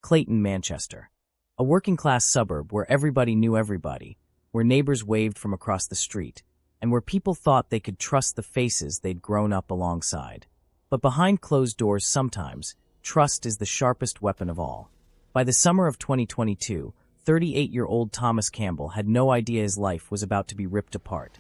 Clayton, Manchester. A working-class suburb where everybody knew everybody, where neighbors waved from across the street, and where people thought they could trust the faces they'd grown up alongside. But behind closed doors sometimes, trust is the sharpest weapon of all. By the summer of 2022, 38-year-old Thomas Campbell had no idea his life was about to be ripped apart.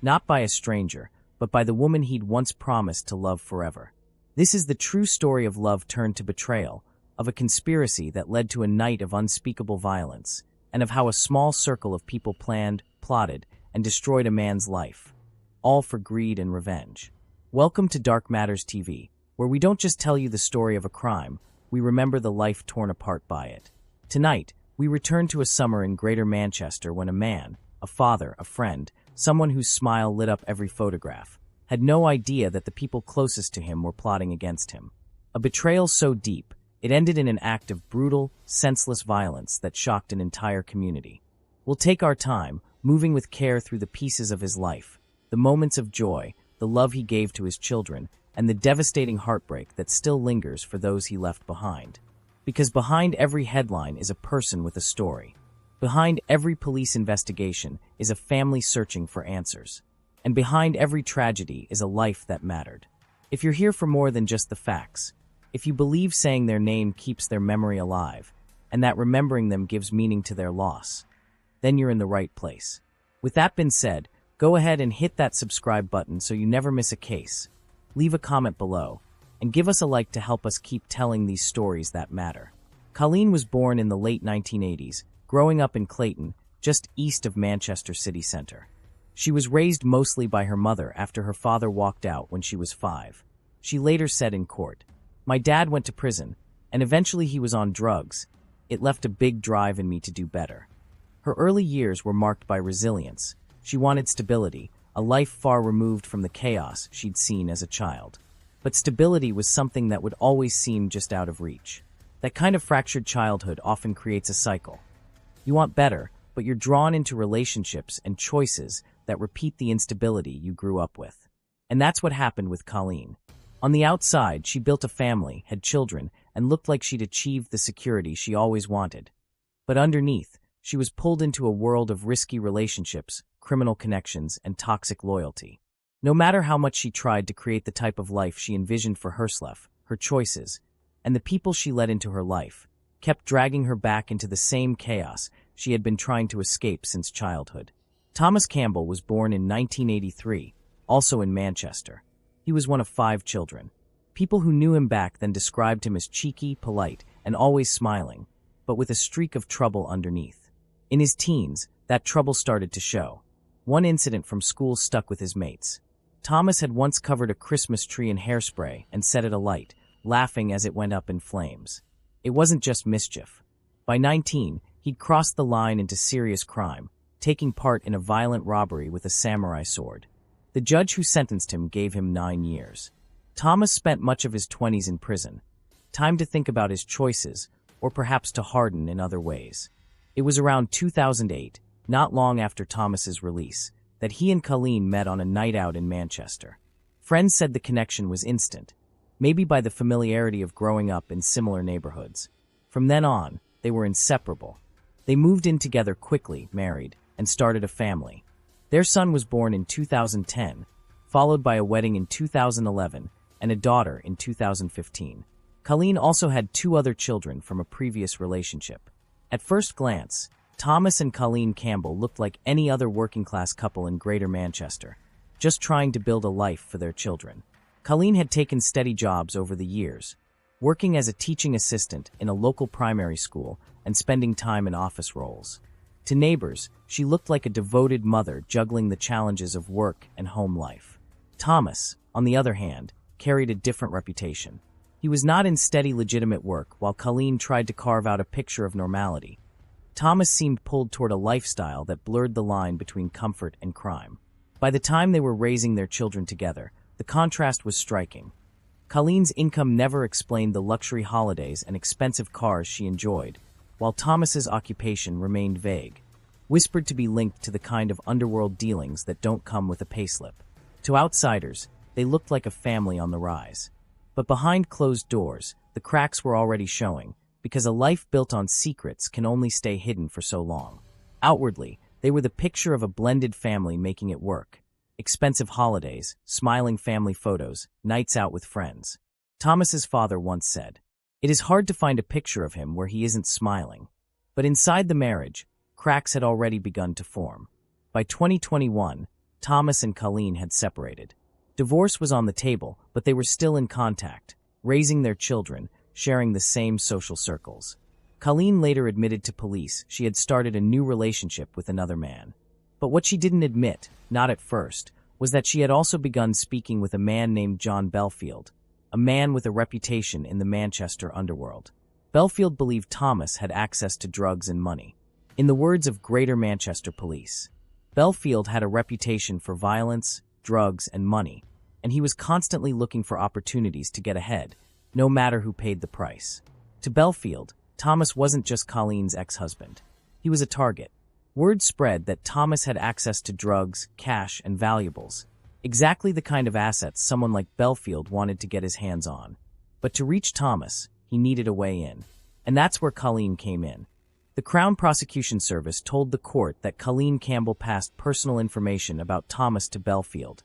Not by a stranger, but by the woman he'd once promised to love forever. This is the true story of love turned to betrayal, of a conspiracy that led to a night of unspeakable violence, and of how a small circle of people planned, plotted, and destroyed a man's life, all for greed and revenge. Welcome to Dark Matters TV, where we don't just tell you the story of a crime, we remember the life torn apart by it. Tonight, we return to a summer in Greater Manchester when a man, a father, a friend, someone whose smile lit up every photograph, had no idea that the people closest to him were plotting against him. A betrayal so deep, it ended in an act of brutal, senseless violence that shocked an entire community. We'll take our time, moving with care through the pieces of his life, the moments of joy, the love he gave to his children, and the devastating heartbreak that still lingers for those he left behind. Because behind every headline is a person with a story. Behind every police investigation is a family searching for answers. And behind every tragedy is a life that mattered. If you're here for more than just the facts, if you believe saying their name keeps their memory alive, and that remembering them gives meaning to their loss, then you're in the right place. With that being said, go ahead and hit that subscribe button so you never miss a case. Leave a comment below, and give us a like to help us keep telling these stories that matter. Coleen was born in the late 1980s, growing up in Clayton, just east of Manchester city centre. She was raised mostly by her mother after her father walked out when she was 5. She later said in court, "My dad went to prison, and eventually he was on drugs. It left a big drive in me to do better." Her early years were marked by resilience. She wanted stability, a life far removed from the chaos she'd seen as a child. But stability was something that would always seem just out of reach. That kind of fractured childhood often creates a cycle. You want better, but you're drawn into relationships and choices that repeat the instability you grew up with. And that's what happened with Coleen. On the outside, she built a family, had children, and looked like she'd achieved the security she always wanted. But underneath, she was pulled into a world of risky relationships, criminal connections, and toxic loyalty. No matter how much she tried to create the type of life she envisioned for herself, her choices, and the people she let into her life, kept dragging her back into the same chaos she had been trying to escape since childhood. Thomas Campbell was born in 1983, also in Manchester. He was one of 5 children. People who knew him back then described him as cheeky, polite, and always smiling, but with a streak of trouble underneath. In his teens, that trouble started to show. One incident from school stuck with his mates. Thomas had once covered a Christmas tree in hairspray and set it alight, laughing as it went up in flames. It wasn't just mischief. By 19, he'd crossed the line into serious crime, taking part in a violent robbery with a samurai sword. The judge who sentenced him gave him 9 years. Thomas spent much of his 20s in prison. Time to think about his choices, or perhaps to harden in other ways. It was around 2008, not long after Thomas's release, that he and Coleen met on a night out in Manchester. Friends said the connection was instant, maybe by the familiarity of growing up in similar neighborhoods. From then on, they were inseparable. They moved in together quickly, married, and started a family. Their son was born in 2010, followed by a wedding in 2011 and a daughter in 2015. Coleen also had 2 other children from a previous relationship. At first glance, Thomas and Coleen Campbell looked like any other working-class couple in Greater Manchester, just trying to build a life for their children. Coleen had taken steady jobs over the years, working as a teaching assistant in a local primary school and spending time in office roles. To neighbors, she looked like a devoted mother juggling the challenges of work and home life. Thomas, on the other hand, carried a different reputation. He was not in steady, legitimate work, while Coleen tried to carve out a picture of normality. Thomas seemed pulled toward a lifestyle that blurred the line between comfort and crime. By the time they were raising their children together, the contrast was striking. Coleen's income never explained the luxury holidays and expensive cars she enjoyed, while Thomas's occupation remained vague, whispered to be linked to the kind of underworld dealings that don't come with a payslip. To outsiders, they looked like a family on the rise. But behind closed doors, the cracks were already showing, because a life built on secrets can only stay hidden for so long. Outwardly, they were the picture of a blended family making it work. Expensive holidays, smiling family photos, nights out with friends. Thomas's father once said, "It is hard to find a picture of him where he isn't smiling." But inside the marriage, cracks had already begun to form. By 2021, Thomas and Coleen had separated. Divorce was on the table, but they were still in contact, raising their children, sharing the same social circles. Coleen later admitted to police she had started a new relationship with another man. But what she didn't admit, not at first, was that she had also begun speaking with a man named John Belfield, a man with a reputation in the Manchester underworld. Belfield believed Thomas had access to drugs and money. In the words of Greater Manchester Police, Belfield had a reputation for violence, drugs, and money, and he was constantly looking for opportunities to get ahead, no matter who paid the price. To Belfield, Thomas wasn't just Coleen's ex-husband. He was a target. Word spread that Thomas had access to drugs, cash, and valuables, exactly the kind of assets someone like Belfield wanted to get his hands on. But to reach Thomas, he needed a way in. And that's where Coleen came in. The Crown Prosecution Service told the court that Thomas Campbell passed personal information about Thomas to Belfield.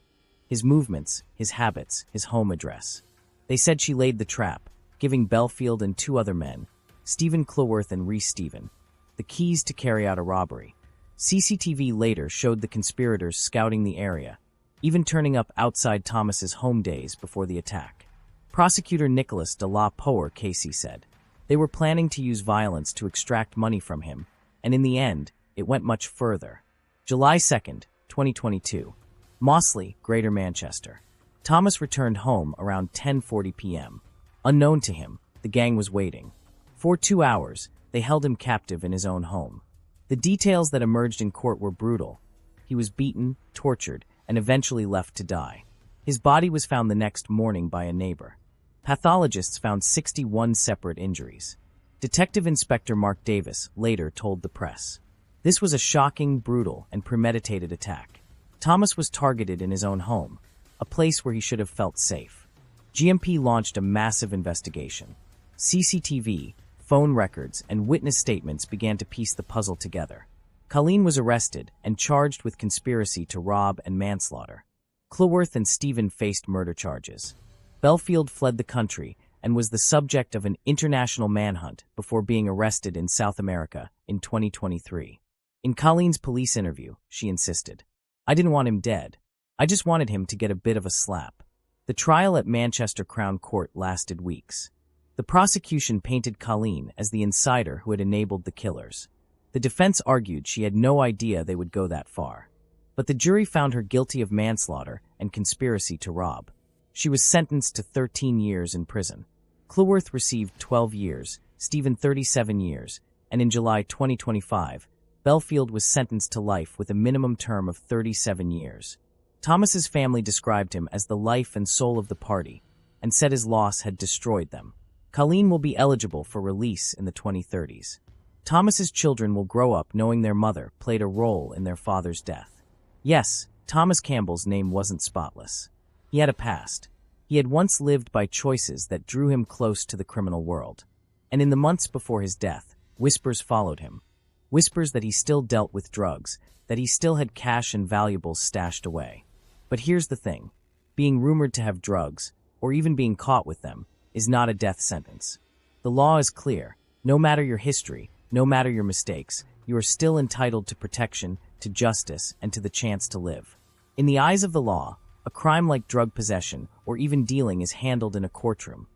His movements, his habits, his home address. They said she laid the trap, giving Belfield and two other men, Stephen Cleworth and Reese Stephen, the keys to carry out a robbery. CCTV later showed the conspirators scouting the area, even turning up outside Thomas's home days before the attack. Prosecutor Nicholas de la Poer Casey said, "They were planning to use violence to extract money from him, and in the end, it went much further." July 2nd, 2022. Mossley, Greater Manchester. Thomas returned home around 10:40 p.m. Unknown to him, the gang was waiting. For 2 hours, they held him captive in his own home. The details that emerged in court were brutal. He was beaten, tortured, and eventually left to die. His body was found the next morning by a neighbor. Pathologists found 61 separate injuries. Detective Inspector Mark Davis later told the press, "This was a shocking, brutal, and premeditated attack. Thomas was targeted in his own home, a place where he should have felt safe." GMP launched a massive investigation. CCTV, phone records, and witness statements began to piece the puzzle together. Coleen was arrested and charged with conspiracy to rob and manslaughter. Cleworth and Stephen faced murder charges. Belfield fled the country and was the subject of an international manhunt before being arrested in South America in 2023. In Coleen's police interview, she insisted, "I didn't want him dead. I just wanted him to get a bit of a slap." The trial at Manchester Crown Court lasted weeks. The prosecution painted Coleen as the insider who had enabled the killers. The defense argued she had no idea they would go that far. But the jury found her guilty of manslaughter and conspiracy to rob. She was sentenced to 13 years in prison. Cleworth received 12 years, Stephen 37 years, and in July 2025, Belfield was sentenced to life with a minimum term of 37 years. Thomas's family described him as the life and soul of the party, and said his loss had destroyed them. Coleen will be eligible for release in the 2030s. Thomas's children will grow up knowing their mother played a role in their father's death. Yes, Thomas Campbell's name wasn't spotless. He had a past. He had once lived by choices that drew him close to the criminal world. And in the months before his death, whispers followed him. Whispers that he still dealt with drugs, that he still had cash and valuables stashed away. But here's the thing. Being rumored to have drugs, or even being caught with them, is not a death sentence. The law is clear. No matter your history, no matter your mistakes, you are still entitled to protection, to justice, and to the chance to live. In the eyes of the law, a crime like drug possession or even dealing is handled in a courtroom,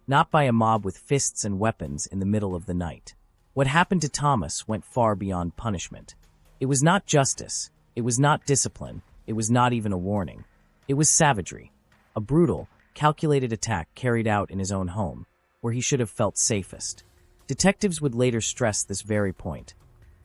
not by a mob with fists and weapons in the middle of the night. What happened to Thomas went far beyond punishment. It was not justice, it was not discipline, it was not even a warning. It was savagery, a brutal, calculated attack carried out in his own home, where he should have felt safest. Detectives would later stress this very point.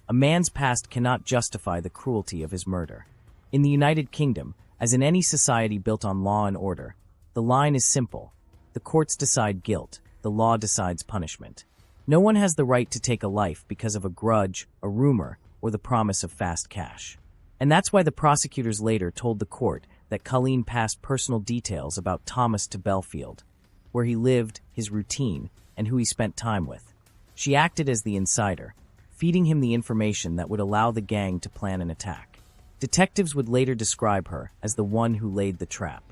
A man's past cannot justify the cruelty of his murder. In the United Kingdom, as in any society built on law and order, the line is simple. The courts decide guilt, the law decides punishment. No one has the right to take a life because of a grudge, a rumor, or the promise of fast cash. And that's why the prosecutors later told the court that Coleen passed personal details about Thomas to Belfield, where he lived, his routine, and who he spent time with. She acted as the insider, feeding him the information that would allow the gang to plan an attack. Detectives would later describe her as the one who laid the trap.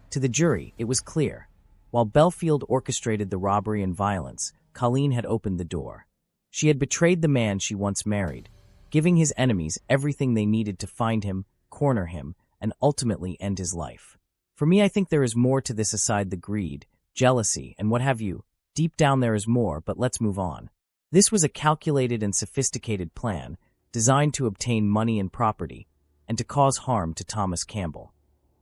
To the jury, it was clear. While Belfield orchestrated the robbery and violence, Coleen had opened the door. She had betrayed the man she once married, giving his enemies everything they needed to find him, corner him, and ultimately end his life. For me, I think there is more to this aside the greed, jealousy, and what have you. Deep down there is more, but let's move on. This was a calculated and sophisticated plan, designed to obtain money and property, and to cause harm to Thomas Campbell.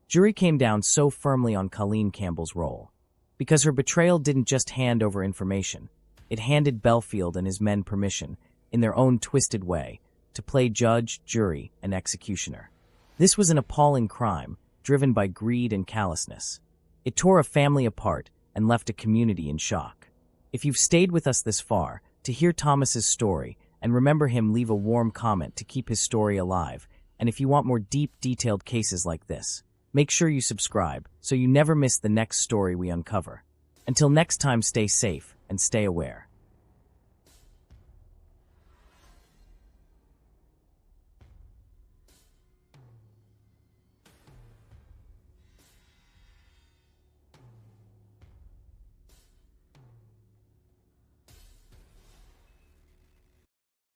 Jury came down so firmly on Coleen Campbell's role, because her betrayal didn't just hand over information, it handed Belfield and his men permission, in their own twisted way, to play judge, jury, and executioner. This was an appalling crime, driven by greed and callousness. It tore a family apart and left a community in shock. If you've stayed with us this far, to hear Thomas's story, and remember him, leave a warm comment to keep his story alive, and if you want more deep, detailed cases like this, make sure you subscribe so you never miss the next story we uncover. Until next time, stay safe and stay aware.